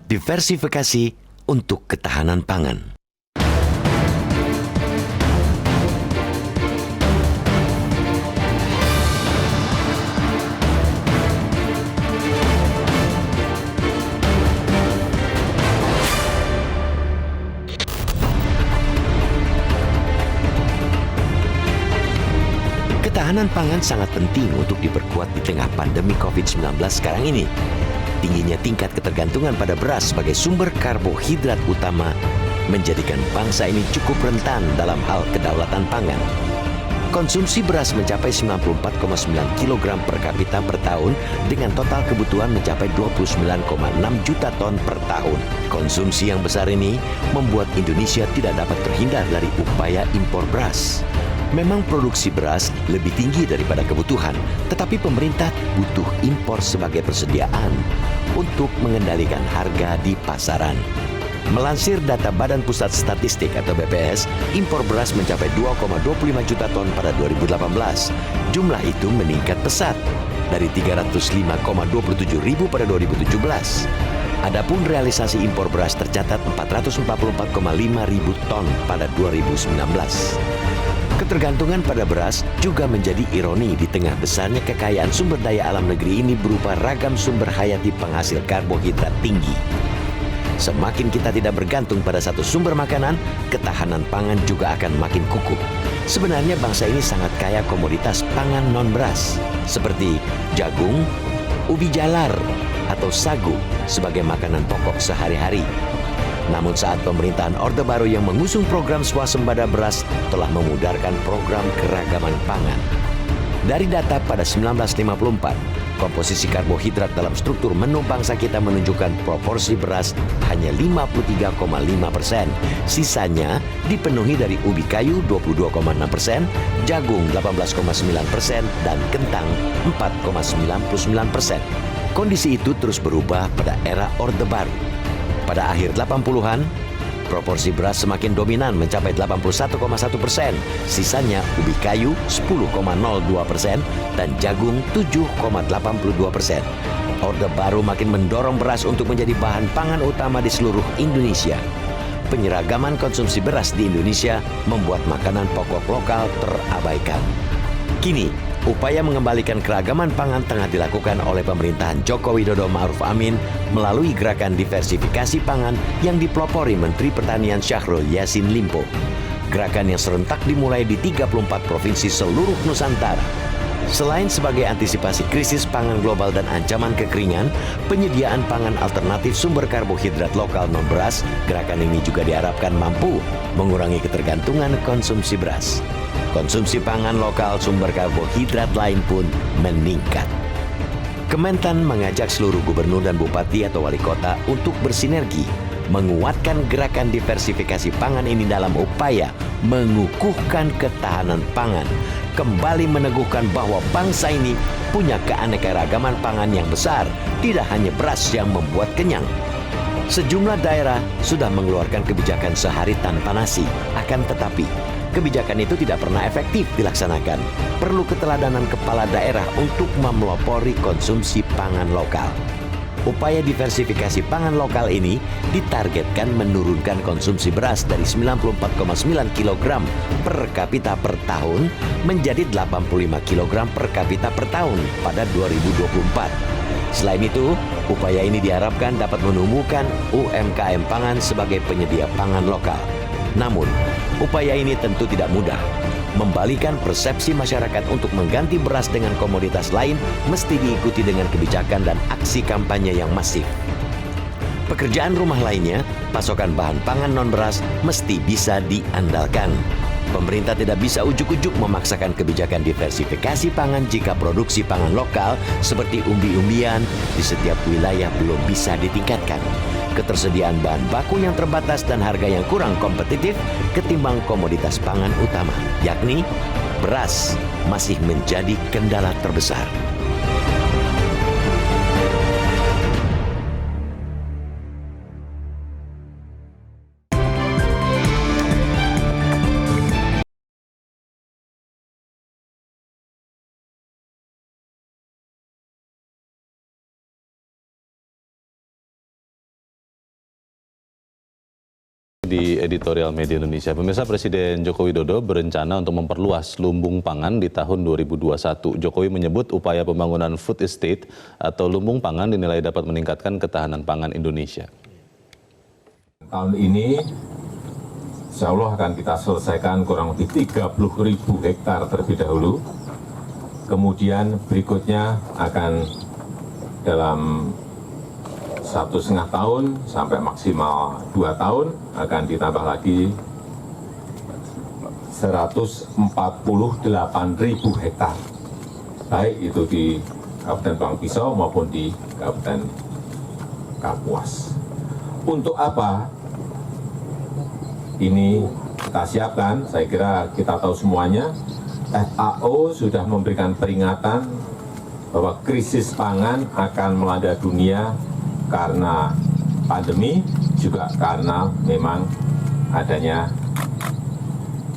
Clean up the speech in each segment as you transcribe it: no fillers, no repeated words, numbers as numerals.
Diversifikasi untuk ketahanan pangan. Ketahanan pangan sangat penting untuk diperkuat di tengah pandemi COVID-19 sekarang ini. Tingginya tingkat ketergantungan pada beras sebagai sumber karbohidrat utama menjadikan bangsa ini cukup rentan dalam hal kedaulatan pangan. Konsumsi beras mencapai 94,9 kg per kapita per tahun dengan total kebutuhan mencapai 29,6 juta ton per tahun. Konsumsi yang besar ini membuat Indonesia tidak dapat terhindar dari upaya impor beras. Memang produksi beras lebih tinggi daripada kebutuhan, tetapi pemerintah butuh impor sebagai persediaan untuk mengendalikan harga di pasaran. Melansir data Badan Pusat Statistik atau BPS, impor beras mencapai 2,25 juta ton pada 2018. Jumlah itu meningkat pesat dari 305,27 ribu pada 2017. Adapun realisasi impor beras tercatat 444,5 ribu ton pada 2019. Ketergantungan pada beras juga menjadi ironi di tengah besarnya kekayaan sumber daya alam negeri ini berupa ragam sumber hayati penghasil karbohidrat tinggi. Semakin kita tidak bergantung pada satu sumber makanan, ketahanan pangan juga akan makin kukuh. Sebenarnya bangsa ini sangat kaya komoditas pangan non-beras, seperti jagung, ubi jalar, atau sagu sebagai makanan pokok sehari-hari. Namun saat pemerintahan Orde Baru yang mengusung program swasembada beras telah memudarkan program keragaman pangan. Dari data pada 1954, komposisi karbohidrat dalam struktur menu bangsa kita menunjukkan proporsi beras hanya 53,5%. Sisanya dipenuhi dari ubi kayu 22,6%, jagung 18,9%, dan kentang 4,99%. Kondisi itu terus berubah pada era Orde Baru. Pada akhir 80-an, proporsi beras semakin dominan mencapai 81,1%, sisanya ubi kayu 10,02% dan jagung 7,82%. Orde Baru makin mendorong beras untuk menjadi bahan pangan utama di seluruh Indonesia. Penyeragaman konsumsi beras di Indonesia membuat makanan pokok lokal terabaikan. Kini, upaya mengembalikan keragaman pangan tengah dilakukan oleh pemerintahan Joko Widodo Ma'ruf Amin melalui gerakan diversifikasi pangan yang dipelopori Menteri Pertanian Syahrul Yassin Limpo. Gerakan yang serentak dimulai di 34 provinsi seluruh Nusantara. Selain sebagai antisipasi krisis pangan global dan ancaman kekeringan, penyediaan pangan alternatif sumber karbohidrat lokal non-beras, gerakan ini juga diharapkan mampu mengurangi ketergantungan konsumsi beras. Konsumsi pangan lokal sumber karbohidrat lain pun meningkat. Kementan mengajak seluruh gubernur dan bupati atau wali kota untuk bersinergi, menguatkan gerakan diversifikasi pangan ini dalam upaya mengukuhkan ketahanan pangan, kembali meneguhkan bahwa bangsa ini punya keanekaragaman pangan yang besar, tidak hanya beras yang membuat kenyang. Sejumlah daerah sudah mengeluarkan kebijakan sehari tanpa nasi, akan tetapi kebijakan itu tidak pernah efektif dilaksanakan. Perlu keteladanan kepala daerah untuk memelopori konsumsi pangan lokal. Upaya diversifikasi pangan lokal ini ditargetkan menurunkan konsumsi beras dari 94,9 kg per kapita per tahun menjadi 85 kg per kapita per tahun pada 2024. Selain itu, upaya ini diharapkan dapat menumbuhkan UMKM pangan sebagai penyedia pangan lokal. Namun, upaya ini tentu tidak mudah. Membalikan persepsi masyarakat untuk mengganti beras dengan komoditas lain mesti diikuti dengan kebijakan dan aksi kampanye yang masif. Pekerjaan rumah lainnya, pasokan bahan pangan non-beras mesti bisa diandalkan. Pemerintah tidak bisa ujuk-ujuk memaksakan kebijakan diversifikasi pangan jika produksi pangan lokal seperti umbi-umbian di setiap wilayah belum bisa ditingkatkan. Ketersediaan bahan baku yang terbatas dan harga yang kurang kompetitif ketimbang komoditas pangan utama, yakni beras, masih menjadi kendala terbesar. di editorial Media Indonesia. Pemirsa, Presiden Joko Widodo berencana untuk memperluas lumbung pangan di tahun 2021. Jokowi menyebut upaya pembangunan food estate atau lumbung pangan dinilai dapat meningkatkan ketahanan pangan Indonesia. Tahun ini insya Allah akan kita selesaikan kurang lebih 30.000 hektar terlebih dahulu. Kemudian berikutnya akan dalam 1,5 tahun sampai maksimal 2 tahun akan ditambah lagi 148.000 hektar, baik itu di Kabupaten Pangpisau maupun di Kabupaten Kapuas. Untuk apa ini kita siapkan? Saya kira kita tahu semuanya. FAO sudah memberikan peringatan bahwa krisis pangan akan melanda dunia karena pandemi, juga karena memang adanya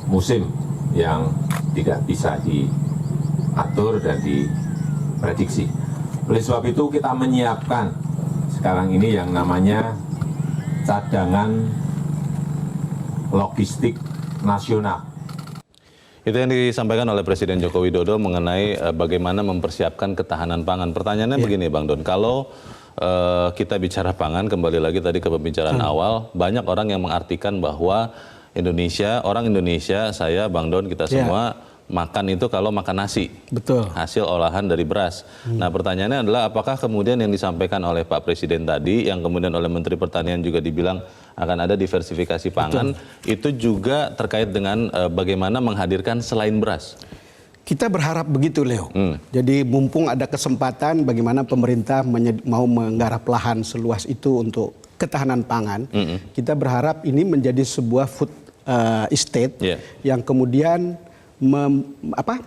musim yang tidak bisa diatur dan diprediksi. Oleh sebab itu kita menyiapkan sekarang ini yang namanya cadangan logistik nasional. Itu yang disampaikan oleh Presiden Joko Widodo mengenai bagaimana mempersiapkan ketahanan pangan. Pertanyaannya begini Bang Don, kalau kita bicara pangan, kembali lagi tadi ke pembicaraan awal, banyak orang yang mengartikan bahwa orang Indonesia, saya, Bang Don, kita semua makan itu kalau makan nasi. Betul. Hasil olahan dari beras. Nah, pertanyaannya adalah apakah kemudian yang disampaikan oleh Pak Presiden tadi, yang kemudian oleh Menteri Pertanian juga dibilang akan ada diversifikasi pangan, itu juga terkait dengan bagaimana menghadirkan selain beras? Kita berharap begitu, Leo. Jadi mumpung ada kesempatan bagaimana pemerintah mau menggarap lahan seluas itu untuk ketahanan pangan, kita berharap ini menjadi sebuah food estate yang kemudian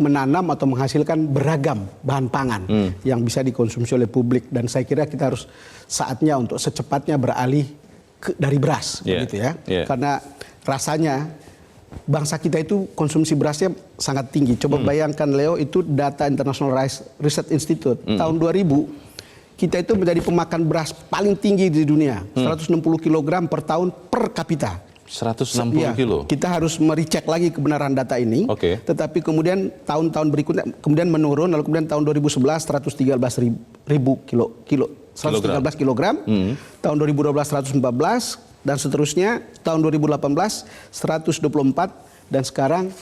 menanam atau menghasilkan beragam bahan pangan yang bisa dikonsumsi oleh publik, dan saya kira kita harus saatnya untuk secepatnya beralih dari beras, begitu ya. Karena rasanya bangsa kita itu konsumsi berasnya sangat tinggi. Coba bayangkan, Leo, itu data International Rice Research Institute tahun 2000, kita itu menjadi pemakan beras paling tinggi di dunia, 160 kg per tahun per kapita. 160 kilo. Kita harus merecek lagi kebenaran data ini. Tetapi kemudian tahun-tahun berikutnya kemudian menurun, lalu kemudian tahun 2011 113 kilogram, tahun 2012 114 dan seterusnya, tahun 2018 124 dan sekarang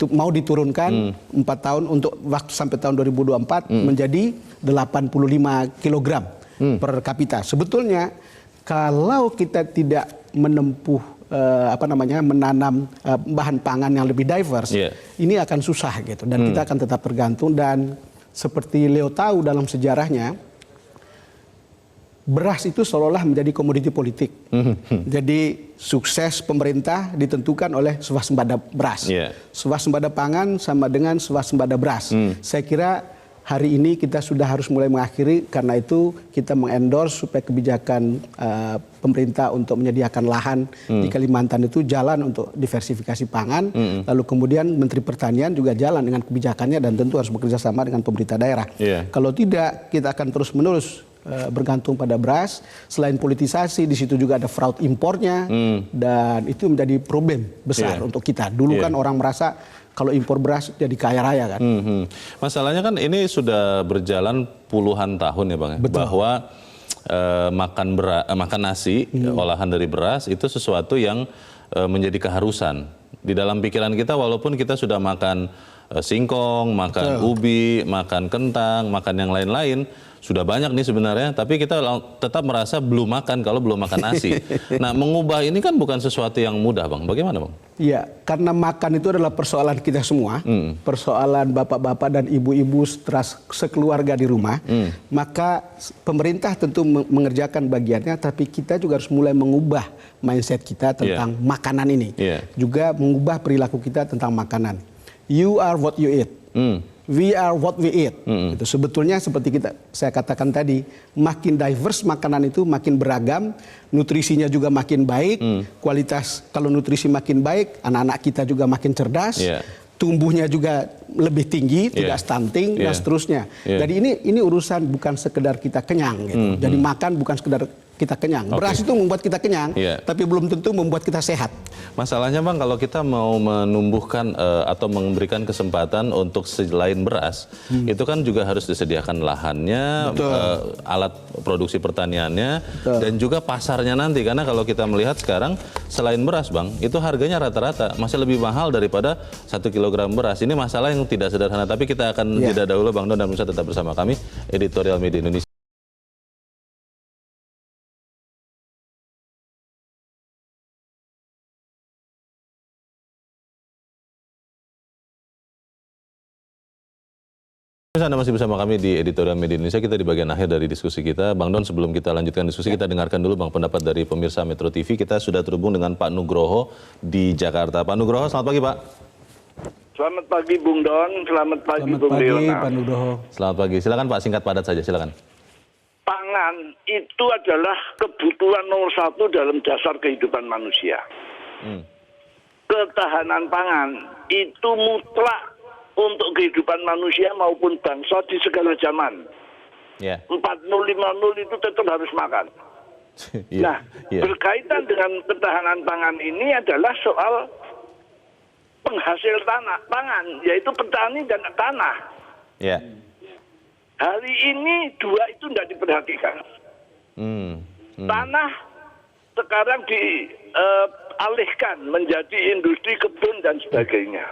mau diturunkan 4 tahun untuk waktu sampai tahun 2024 menjadi 85 kilogram per kapita. Sebetulnya kalau kita tidak menempuh menanam bahan pangan yang lebih diverse, ini akan susah gitu, dan kita akan tetap tergantung. Dan seperti Leo tahu dalam sejarahnya, beras itu seolah-olah menjadi komoditi politik. Jadi sukses pemerintah ditentukan oleh swasembada beras. Swasembada pangan sama dengan swasembada beras. Saya kira hari ini kita sudah harus mulai mengakhiri, karena itu kita mengendorse supaya kebijakan pemerintah untuk menyediakan lahan di Kalimantan itu jalan untuk diversifikasi pangan. Lalu kemudian Menteri Pertanian juga jalan dengan kebijakannya dan tentu harus bekerja sama dengan pemerintah daerah. Kalau tidak, kita akan terus-menerus bergantung pada beras. Selain politisasi, di situ juga ada fraud impornya, dan itu menjadi problem besar untuk kita. Dulu kan orang merasa kalau impor beras jadi kaya raya kan. Masalahnya kan ini sudah berjalan puluhan tahun ya Bang, bahwa makan nasi olahan dari beras itu sesuatu yang menjadi keharusan. Di dalam pikiran kita, walaupun kita sudah makan singkong, makan ubi, makan kentang, makan yang lain-lain, sudah banyak nih sebenarnya, tapi kita tetap merasa belum makan kalau belum makan nasi. Nah, mengubah ini kan bukan sesuatu yang mudah, Bang. Bagaimana, Bang? Iya, karena makan itu adalah persoalan kita semua, persoalan bapak-bapak dan ibu-ibu sekeluarga di rumah. Maka pemerintah tentu mengerjakan bagiannya, tapi kita juga harus mulai mengubah mindset kita tentang makanan ini. Juga mengubah perilaku kita tentang makanan. You are what you eat. We are what we eat. Itu sebetulnya seperti saya katakan tadi, makin diverse makanan itu makin beragam, nutrisinya juga makin baik, kualitas kalau nutrisi makin baik, anak-anak kita juga makin cerdas, tumbuhnya juga lebih tinggi, tidak stunting dan Yeah. seterusnya. Yeah. Jadi ini urusan bukan sekedar kita kenyang gitu. Jadi makan bukan sekedar kita kenyang. Beras itu membuat kita kenyang, Yeah. tapi belum tentu membuat kita sehat. Masalahnya Bang, kalau kita mau menumbuhkan atau memberikan kesempatan untuk selain beras, itu kan juga harus disediakan lahannya, alat produksi pertaniannya, dan juga pasarnya nanti. Karena kalau kita melihat sekarang, selain beras Bang, itu harganya rata-rata masih lebih mahal daripada 1 kilogram beras. Ini masalah yang tidak sederhana, tapi kita akan jeda dahulu Bang Don, dan pemirsa tetap bersama kami, Editorial Media Indonesia. Anda masih bersama kami di Editorial Media Indonesia. Kita di bagian akhir dari diskusi kita. Bang Don, sebelum kita lanjutkan diskusi, kita dengarkan dulu Bang pendapat dari pemirsa Metro TV. Kita sudah terhubung dengan Pak Nugroho di Jakarta. Pak Nugroho, selamat pagi Pak. Selamat pagi Bung Don, selamat pagi Bung Leonard. Pak Nugroho. Selamat pagi. Silakan Pak, singkat padat saja, silakan. Pangan itu adalah kebutuhan nomor 1 dalam dasar kehidupan manusia. Ketahanan pangan itu mutlak untuk kehidupan manusia maupun bangsa di segala zaman. Ya. 40-50 itu tetap harus makan. Nah, berkaitan dengan ketahanan pangan ini adalah soal penghasil pangan, yaitu petani dan tanah. Ya. Hari ini dua itu tidak diperhatikan. Tanah sekarang dialihkan menjadi industri kebun dan sebagainya.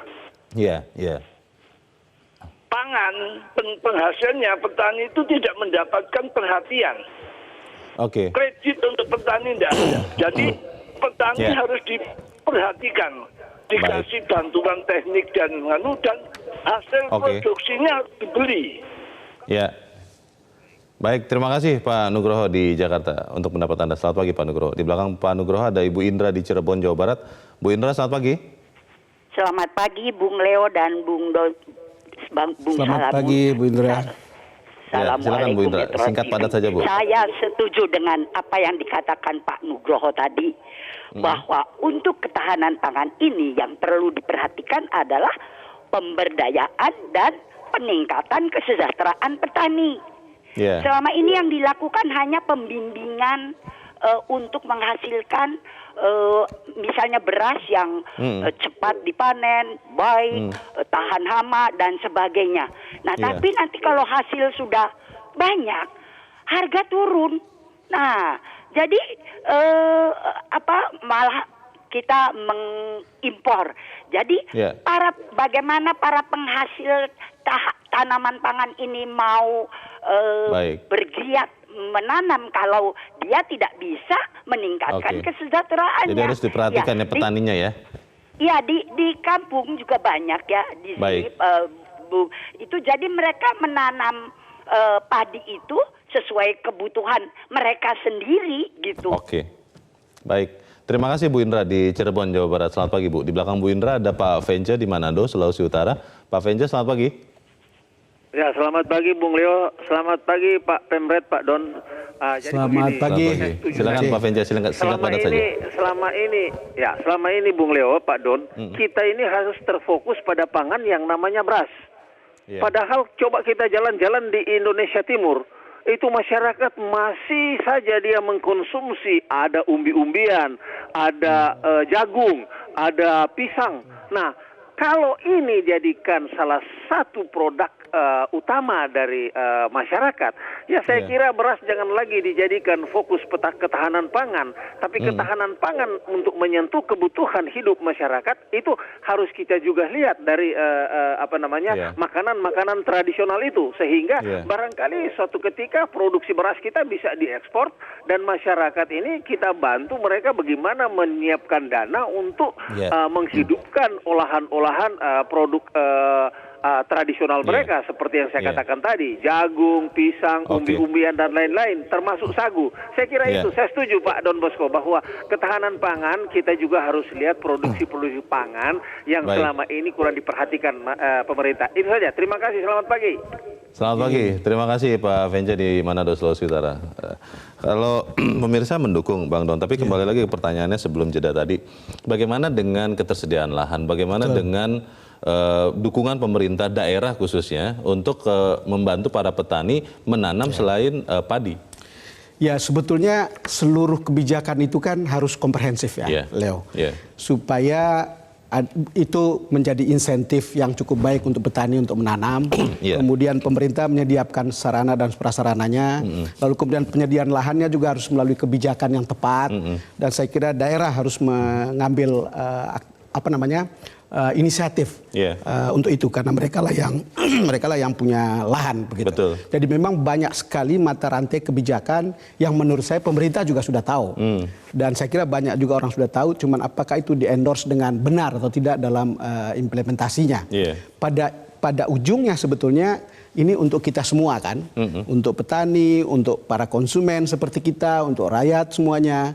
Iya, iya. Pangan, penghasilnya petani itu tidak mendapatkan perhatian. Oke. Kredit untuk petani tidak ada. Jadi petani harus diperhatikan, dikasih bantuan teknik dan hasil produksinya harus dibeli. Ya. Baik, terima kasih Pak Nugroho di Jakarta untuk pendapat Anda. Selamat pagi Pak Nugroho. Di belakang Pak Nugroho ada Ibu Indra di Cirebon, Jawa Barat. Bu Indra, selamat pagi. Selamat pagi Bung Leo dan Bung Selamat pagi Bu Indra. Ya, silakan Bu Indra, singkat padat saja Bu. Saya setuju dengan apa yang dikatakan Pak Nugroho tadi, bahwa untuk ketahanan pangan ini yang perlu diperhatikan adalah pemberdayaan dan peningkatan kesejahteraan petani. Yeah. Selama ini yang dilakukan hanya pembimbingan untuk menghasilkan misalnya beras yang cepat dipanen, baik, tahan hama dan sebagainya. Nah, tapi nanti kalau hasil sudah banyak, harga turun. Nah, jadi malah kita mengimpor. Jadi bagaimana para penghasil tanaman pangan ini mau bergiat menanam kalau dia tidak bisa meningkatkan kesejahteraannya. Jadi harus diperhatikan ya petaninya ya. Iya, di kampung juga banyak ya di sini Bu. Itu jadi mereka menanam padi itu sesuai kebutuhan mereka sendiri gitu. Oke. Baik. Terima kasih Bu Indra di Cirebon, Jawa Barat. Selamat pagi Bu. Di belakang Bu Indra ada Pak Venja di Manado, Sulawesi Utara. Pak Venja, selamat pagi. Ya, selamat pagi Bung Leo, selamat pagi Pak Pemret, Pak Don. Selamat pagi. Silakan Pak Venja, singkat padat saja. Selama ini Bung Leo, Pak Don, kita ini harus terfokus pada pangan yang namanya beras. Padahal coba kita jalan-jalan di Indonesia Timur, itu masyarakat masih saja dia mengkonsumsi ada umbi-umbian, ada jagung, ada pisang. Nah, kalau ini jadikan salah satu produk utama dari masyarakat, ya saya kira beras jangan lagi dijadikan fokus ketahanan pangan, tapi ketahanan pangan untuk menyentuh kebutuhan hidup masyarakat itu harus kita juga lihat dari makanan-makanan tradisional itu, sehingga barangkali suatu ketika produksi beras kita bisa diekspor dan masyarakat ini kita bantu mereka bagaimana menyiapkan dana untuk menghidupkan olahan-olahan produk tradisional mereka seperti yang saya katakan tadi, jagung, pisang, umbi-umbian dan lain-lain, termasuk sagu. Saya kira itu, saya setuju Pak Don Bosco bahwa ketahanan pangan kita juga harus lihat produksi pangan yang selama ini kurang diperhatikan pemerintah. Itu saja. Terima kasih. Selamat pagi. Selamat pagi. Terima kasih Pak Venja di Manado, Sulawesi Utara. Kalau pemirsa mendukung Bang Don, tapi kembali lagi ke pertanyaannya sebelum jeda tadi, bagaimana dengan ketersediaan lahan? Bagaimana dengan dukungan pemerintah daerah khususnya untuk membantu para petani menanam selain padi? Ya, sebetulnya seluruh kebijakan itu kan harus komprehensif ya, Leo. Supaya itu menjadi insentif yang cukup baik untuk petani untuk menanam. Kemudian pemerintah menyediakan sarana dan prasarananya. Lalu kemudian penyediaan lahannya juga harus melalui kebijakan yang tepat. Dan saya kira daerah harus mengambil inisiatif untuk itu, karena mereka lah yang punya lahan begitu. Betul. Jadi memang banyak sekali mata rantai kebijakan yang menurut saya pemerintah juga sudah tahu. Dan saya kira banyak juga orang sudah tahu, cuman apakah itu di-endorse dengan benar atau tidak dalam implementasinya. Pada ujungnya sebetulnya ini untuk kita semua kan, untuk petani, untuk para konsumen seperti kita, untuk rakyat semuanya.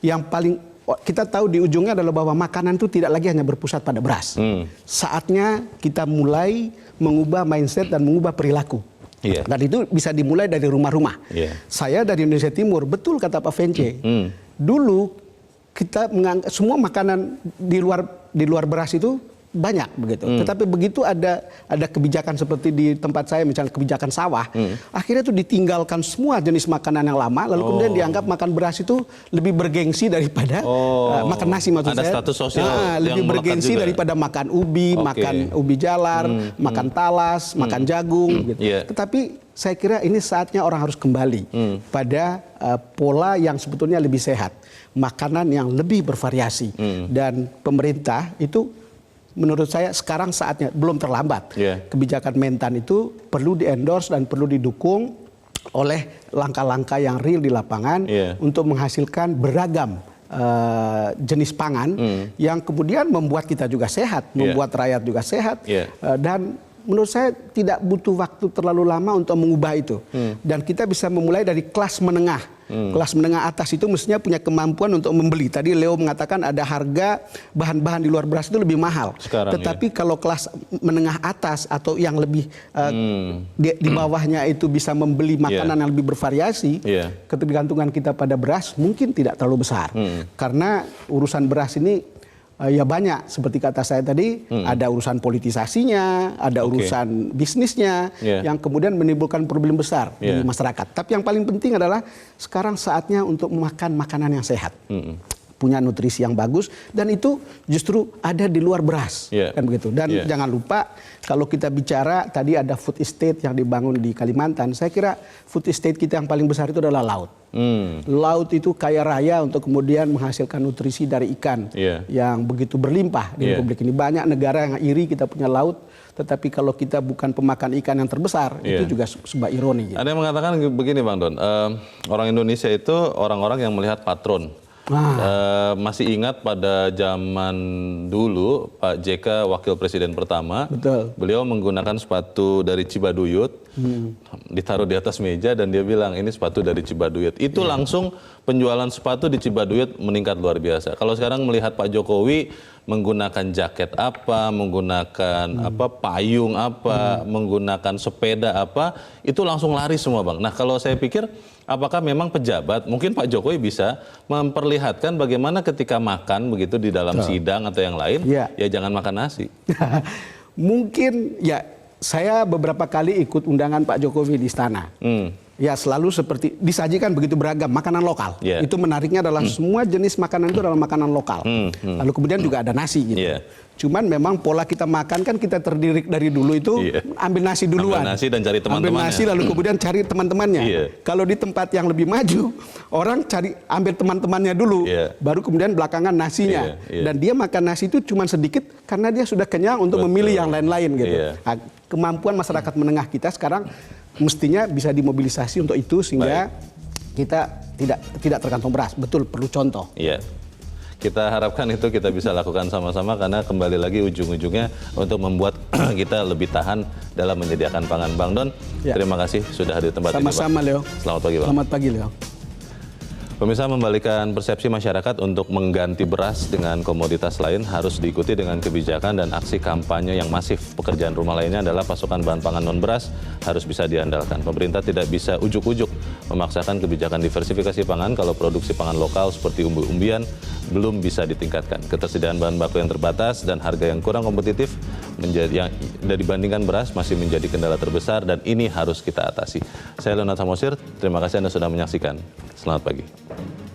Yang paling kita tahu di ujungnya adalah bahwa makanan itu tidak lagi hanya berpusat pada beras. Saatnya kita mulai mengubah mindset dan mengubah perilaku. Dan itu bisa dimulai dari rumah-rumah. Saya dari Indonesia Timur, betul kata Pak Vence. Dulu kita menganggap semua makanan di luar beras itu banyak begitu. Tetapi begitu ada kebijakan seperti di tempat saya, misalnya kebijakan sawah, akhirnya itu ditinggalkan semua jenis makanan yang lama, lalu kemudian dianggap makan beras itu lebih bergengsi daripada makan nasi, maksud ada saya. Status sosial lebih bergengsi daripada makan ubi, makan ubi jalar, makan talas, makan jagung gitu. Tetapi saya kira ini saatnya orang harus kembali pada pola yang sebetulnya lebih sehat, makanan yang lebih bervariasi. Dan pemerintah itu menurut saya sekarang saatnya, belum terlambat. Kebijakan Mentan itu perlu di-endorse dan perlu didukung oleh langkah-langkah yang real di lapangan untuk menghasilkan beragam jenis pangan yang kemudian membuat kita juga sehat, membuat rakyat juga sehat. Dan menurut saya tidak butuh waktu terlalu lama untuk mengubah itu. Dan kita bisa memulai dari kelas menengah. Kelas menengah atas itu mestinya punya kemampuan untuk membeli. Tadi Leo mengatakan ada harga bahan-bahan di luar beras itu lebih mahal. Sekarang, tetapi kalau kelas menengah atas atau yang lebih di bawahnya itu bisa membeli makanan yang lebih bervariasi, ketergantungan kita pada beras mungkin tidak terlalu besar. Karena urusan beras ini ya banyak, seperti kata saya tadi, ada urusan politisasinya, ada urusan bisnisnya, yang kemudian menimbulkan problem besar di masyarakat. Tapi yang paling penting adalah sekarang saatnya untuk makan makanan yang sehat, punya nutrisi yang bagus, dan itu justru ada di luar beras, kan begitu. Dan jangan lupa kalau kita bicara tadi ada food estate yang dibangun di Kalimantan, saya kira food estate kita yang paling besar itu adalah laut. Laut itu kaya raya untuk kemudian menghasilkan nutrisi dari ikan yang begitu berlimpah di Republik ini. Banyak negara yang iri kita punya laut, tetapi kalau kita bukan pemakan ikan yang terbesar, itu juga sebuah ironi. Ada yang mengatakan begini, Bang Don, orang Indonesia itu orang-orang yang melihat patron. Masih ingat pada zaman dulu Pak JK wakil presiden pertama, beliau menggunakan sepatu dari Cibaduyut, ditaruh di atas meja dan dia bilang ini sepatu dari Cibaduyut. Itu langsung penjualan sepatu di Cibaduyut meningkat luar biasa. Kalau sekarang melihat Pak Jokowi menggunakan jaket apa, menggunakan payung apa, menggunakan sepeda apa, itu langsung lari semua, Bang. Nah, kalau saya pikir apakah memang pejabat, mungkin Pak Jokowi bisa memperlihatkan bagaimana ketika makan begitu di dalam sidang atau yang lain, ya jangan makan nasi. Mungkin ya, saya beberapa kali ikut undangan Pak Jokowi di istana. Ya selalu seperti disajikan begitu beragam makanan lokal. Itu menariknya adalah semua jenis makanan itu adalah makanan lokal. Lalu kemudian juga ada nasi gitu. Cuman memang pola kita makan kan kita terdiri dari dulu itu ambil nasi duluan. Ambil nasi dan cari teman-temannya. Ambil nasi lalu kemudian cari teman-temannya. Kalau di tempat yang lebih maju, orang ambil teman-temannya dulu, baru kemudian belakangan nasinya. Dan dia makan nasi itu cuma sedikit karena dia sudah kenyang untuk memilih yang lain-lain gitu. Nah, kemampuan masyarakat menengah kita sekarang mestinya bisa dimobilisasi untuk itu sehingga kita tidak tergantung beras. Betul, perlu contoh. Kita harapkan itu kita bisa lakukan sama-sama karena kembali lagi ujung-ujungnya untuk membuat kita lebih tahan dalam menyediakan pangan. Bang Don, terima kasih sudah hadir di tempat ini. Sama-sama, Leo. Selamat pagi, Bang. Selamat pagi, Leo. Pemirsa, membalikan persepsi masyarakat untuk mengganti beras dengan komoditas lain harus diikuti dengan kebijakan dan aksi kampanye yang masif. Pekerjaan rumah lainnya adalah pasokan bahan pangan non-beras harus bisa diandalkan. Pemerintah tidak bisa ujuk-ujuk memaksakan kebijakan diversifikasi pangan kalau produksi pangan lokal seperti umbi-umbian, belum bisa ditingkatkan. Ketersediaan bahan baku yang terbatas dan harga yang kurang kompetitif yang dibandingkan beras masih menjadi kendala terbesar dan ini harus kita atasi. Saya Leonard Samosir, terima kasih Anda sudah menyaksikan. Selamat pagi.